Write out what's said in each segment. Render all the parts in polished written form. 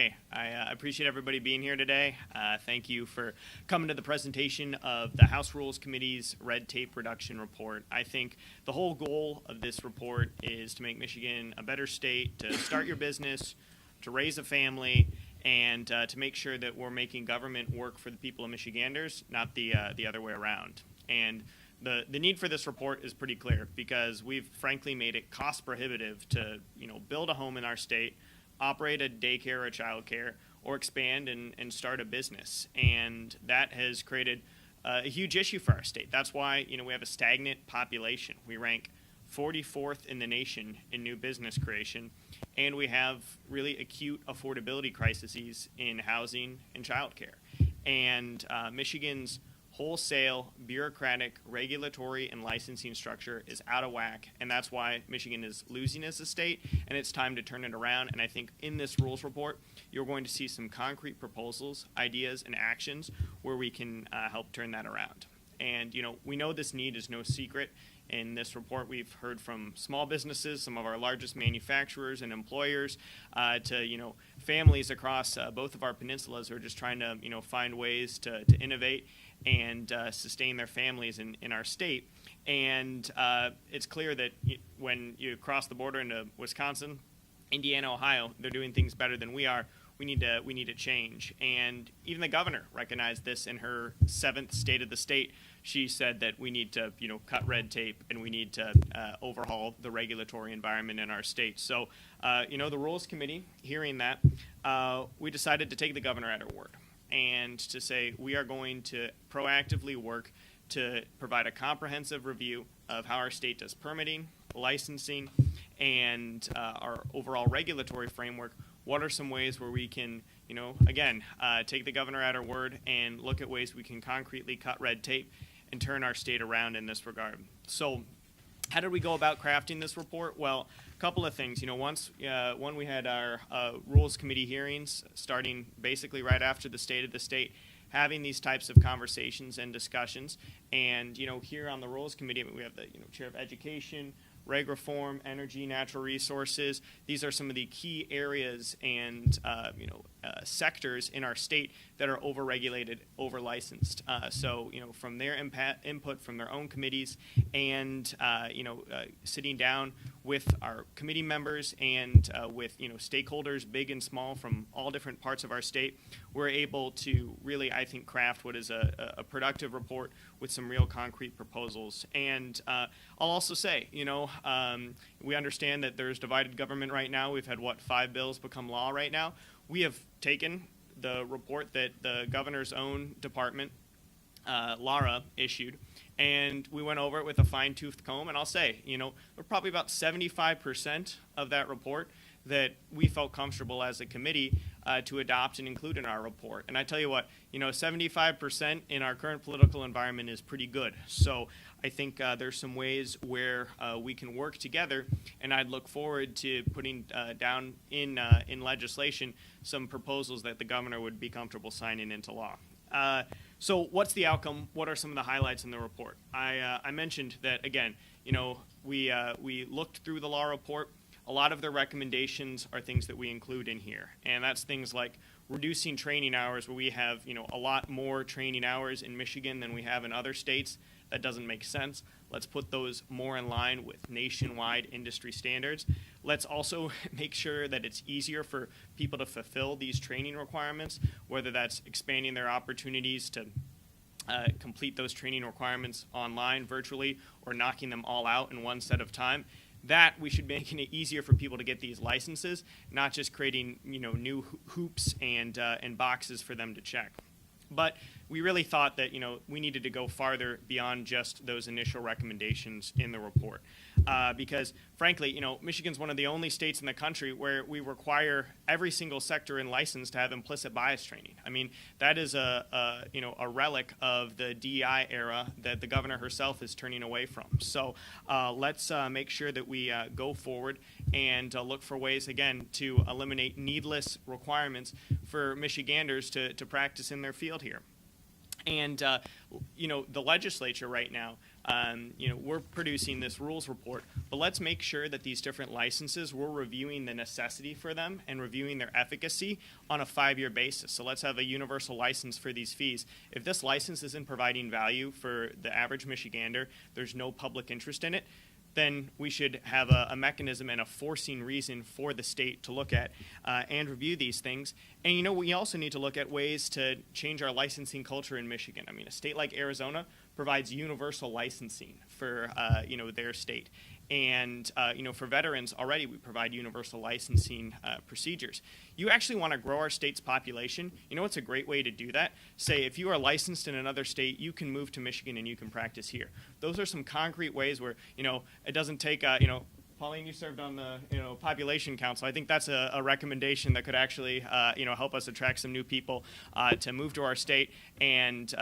Hey, I appreciate everybody being here today. Thank you for coming to the presentation of the House Rules Committee's Red Tape Reduction Report. I think the whole goal of this report is to make Michigan a better state, to start your business, to raise a family, and to make sure that we're making government work for the people of Michiganders, not the other way around. And the need for this report is pretty clear because we've frankly made it cost prohibitive to build a home in our state, operate a daycare or childcare, or expand and start a business. And that has created a huge issue for our state. That's why we have a stagnant population. We rank 44th in the nation in new business creation, and we have really acute affordability crises in housing and childcare. And Michigan's wholesale, bureaucratic, regulatory, and licensing structure is out of whack, and that's why Michigan is losing as a state, and it's time to turn it around. And I think in this rules report, you're going to see some concrete proposals, ideas, and actions where we can help turn that around. And, we know this need is no secret. In this report, we've heard from small businesses, some of our largest manufacturers and employers, to families across both of our peninsulas who are just trying to find ways to innovate and sustain their families in our state. And it's clear that when you cross the border into Wisconsin, Indiana, Ohio, they're doing things better than we are. We need to change. And even the governor recognized this in her 7th State of the State. She said that we need to cut red tape and we need to overhaul the regulatory environment in our state. So the Rules Committee, hearing that, we decided to take the governor at her word and to say we are going to proactively work to provide a comprehensive review of how our state does permitting, licensing, and our overall regulatory framework. What are some ways where we can, take the governor at her word and look at ways we can concretely cut red tape and turn our state around in this regard? So how did we go about crafting this report? Well, a couple of things. One, we had our Rules Committee hearings starting basically right after the State of the State, having these types of conversations and discussions. And, here on the Rules Committee, we have the Chair of Education, Reg Reform, Energy, Natural Resources. These are some of the key areas and sectors in our state that are overregulated, over-licensed. So from their input from their own committees and sitting down with our committee members and with stakeholders, big and small, from all different parts of our state, we're able to really, I think, craft what is a productive report with some real concrete proposals. And I'll also say, we understand that there's divided government right now. We've had, 5 bills become law right now. We have taken the report that the governor's own department, Lara, issued, and we went over it with a fine-toothed comb. And I'll say, there were probably about 75% of that report that we felt comfortable as a committee to adopt and include in our report. And I tell you what, 75% in our current political environment is pretty good. So I think there's some ways where we can work together, and I'd look forward to putting down in legislation some proposals that the governor would be comfortable signing into law. So what's the outcome? What are some of the highlights in the report? I mentioned that, again, we looked through the law report. A lot of their recommendations are things that we include in here, and that's things like reducing training hours, where we have a lot more training hours in Michigan than we have in other states. That doesn't make sense. Let's put those more in line with nationwide industry standards. Let's also make sure that it's easier for people to fulfill these training requirements, whether that's expanding their opportunities to complete those training requirements online, virtually, or knocking them all out in one set of time. That we should be making it easier for people to get these licenses, not just creating new hoops and boxes for them to check. But we really thought that we needed to go farther beyond just those initial recommendations in the report, because frankly, Michigan's one of the only states in the country where we require every single sector in license to have implicit bias training. I mean, that is a relic of the DEI era that the governor herself is turning away from. So let's make sure that we go forward and look for ways, again, to eliminate needless requirements for Michiganders to practice in their field here. And, the legislature right now, we're producing this rules report, but let's make sure that these different licenses, we're reviewing the necessity for them and reviewing their efficacy on a 5-year basis. So let's have a universal license for these fees. If this license isn't providing value for the average Michigander, there's no public interest in it, then we should have a mechanism and a forcing reason for the state to look at and review these things. And, we also need to look at ways to change our licensing culture in Michigan. I mean, a state like Arizona provides universal licensing for, their state. And, for veterans, already we provide universal licensing procedures. You actually want to grow our state's population. What's a great way to do that? Say, if you are licensed in another state, you can move to Michigan and you can practice here. Those are some concrete ways where, it doesn't take, Pauline, you served on the population council. I think that's a recommendation that could actually help us attract some new people to move to our state and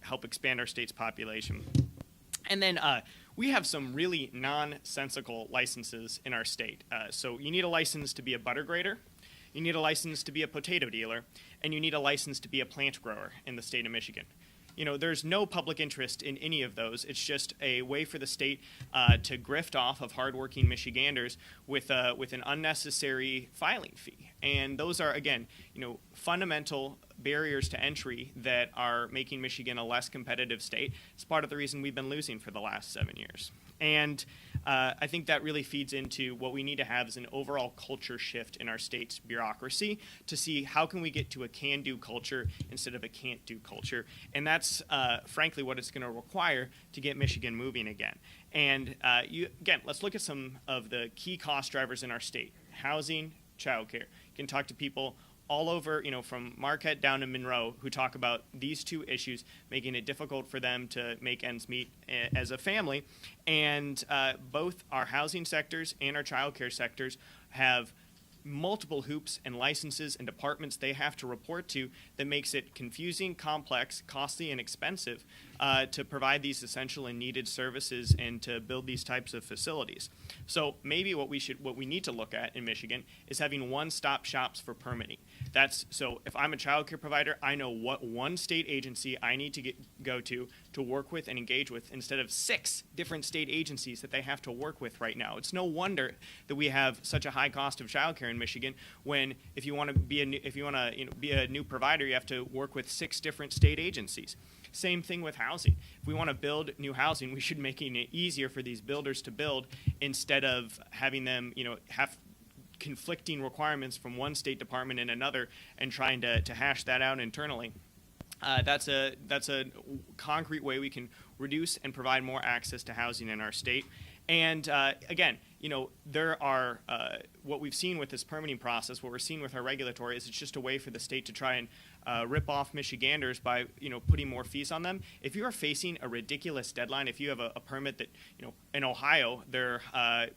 help expand our state's population. And then we have some really nonsensical licenses in our state. So you need a license to be a butter grader, you need a license to be a potato dealer, and you need a license to be a plant grower in the state of Michigan. There's no public interest in any of those. It's just a way for the state to grift off of hardworking Michiganders with an unnecessary filing fee. And those are, again, fundamental barriers to entry that are making Michigan a less competitive state. It's part of the reason we've been losing for the last 7 years. And I think that really feeds into what we need to have is an overall culture shift in our state's bureaucracy to see how can we get to a can-do culture instead of a can't-do culture. And that's, frankly, what it's going to require to get Michigan moving again. And again, let's look at some of the key cost drivers in our state. Housing, childcare. You can talk to people all over, from Marquette down to Monroe, who talk about these two issues, making it difficult for them to make ends meet as a family. And both our housing sectors and our childcare sectors have multiple hoops and licenses and departments they have to report to that makes it confusing, complex, costly, and expensive to provide these essential and needed services and to build these types of facilities. So maybe what we need to look at in Michigan is having one-stop shops for permitting. So if I'm a child care provider, I know what one state agency I need to go to work with and engage with instead of 6 different state agencies that they have to work with right now. It's no wonder that we have such a high cost of child care in Michigan when if you want to be a new provider, you have to work with 6 different state agencies. Same thing with housing. If we want to build new housing, we should make it easier for these builders to build instead of having them, have conflicting requirements from one state department and another and trying to hash that out internally. That's a concrete way we can reduce and provide more access to housing in our state. And again, there are what we've seen with this permitting process, what we're seeing with our regulatory is it's just a way for the state to try and rip off Michiganders by putting more fees on them. If you are facing a ridiculous deadline, if you have a permit that in Ohio their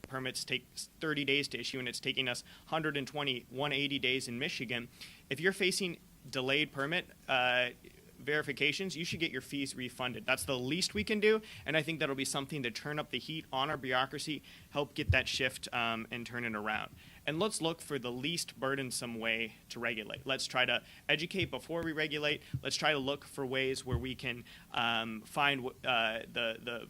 permits take 30 days to issue and it's taking us 180 days in Michigan, if you're facing delayed permit verifications, you should get your fees refunded. That's the least we can do, and I think that'll be something to turn up the heat on our bureaucracy, help get that shift and turn it around. And let's look for the least burdensome way to regulate. Let's try to educate before we regulate. Let's try to look for ways where we can find the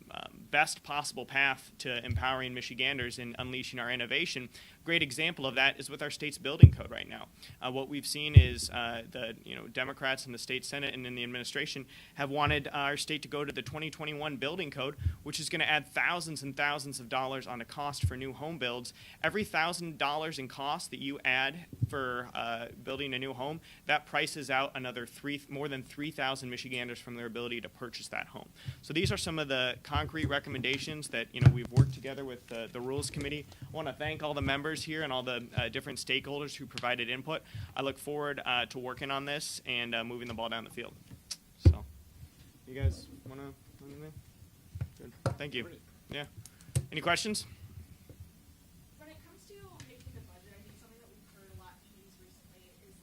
best possible path to empowering Michiganders and unleashing our innovation. Great example of that is with our state's building code right now. What we've seen is the Democrats in the state Senate and in the administration have wanted our state to go to the 2021 building code, which is going to add thousands and thousands of dollars on a cost for new home builds. Every $1,000 in cost that you add for building a new home, that prices out another more than 3,000 Michiganders from their ability to purchase that home. So these are some of the concrete recommendations that we've worked together with the Rules Committee. I want to thank all the members here and all the different stakeholders who provided input. I look forward to working on this and moving the ball down the field. So, you guys want to anything? Good. Thank you. Yeah. Any questions? When it comes to making the budget, I think something that we've heard a lot in meetings recently is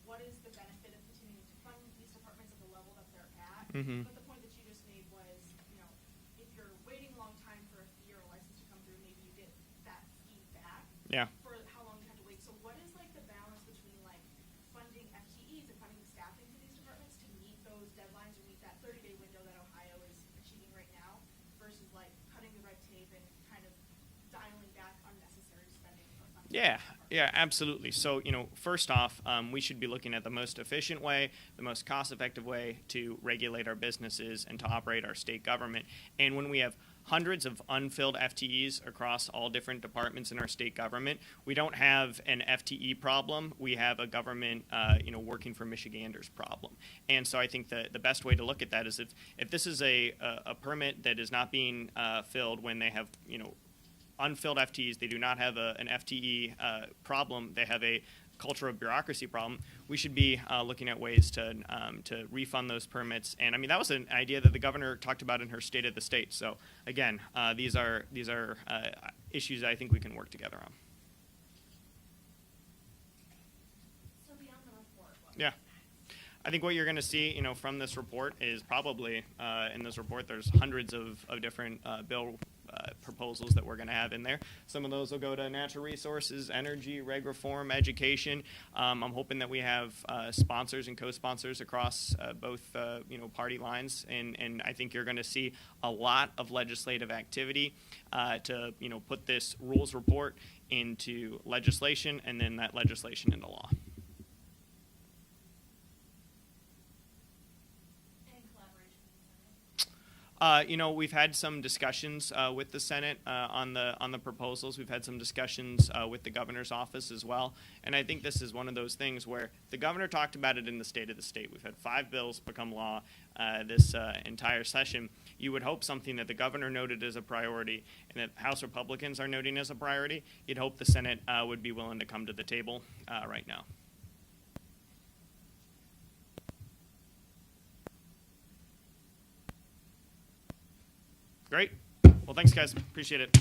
what is the benefit of continuing to fund these departments at the level that they're at? Mm-hmm. But the point that you just made was, if you're waiting a long time for a fee or a license to come through, maybe you get that fee back. Yeah. For how long you have to wait. So what is the balance between funding FTEs and funding the staffing for these departments to meet those deadlines or meet that 30-day window that Ohio Yeah, absolutely. So, first off, we should be looking at the most efficient way, the most cost-effective way to regulate our businesses and to operate our state government. And when we have hundreds of unfilled FTEs across all different departments in our state government, we don't have an FTE problem. We have a government, working for Michiganders problem. And so I think the best way to look at that is if this is a permit that is not being filled when they have, unfilled FTEs, they do not have an FTE problem, they have a culture of bureaucracy problem, we should be looking at ways to refund those permits. And I mean, that was an idea that the governor talked about in her State of the State. So again, these are issues that I think we can work together on. So beyond the report, what Yeah. I think what you're going to see, from this report is probably, in this report, there's hundreds of different bill proposals that we're going to have in there. Some of those will go to natural resources, energy, reg reform, education. I'm hoping that we have sponsors and co-sponsors across both, party lines, and I think you're going to see a lot of legislative activity to, put this rules report into legislation and then that legislation into law. We've had some discussions with the Senate on the proposals. We've had some discussions with the governor's office as well. And I think this is one of those things where the governor talked about it in the State of the State. We've had 5 bills become law this entire session. You would hope something that the governor noted as a priority and that House Republicans are noting as a priority. You'd hope the Senate would be willing to come to the table right now. Great. Well, thanks, guys. Appreciate it.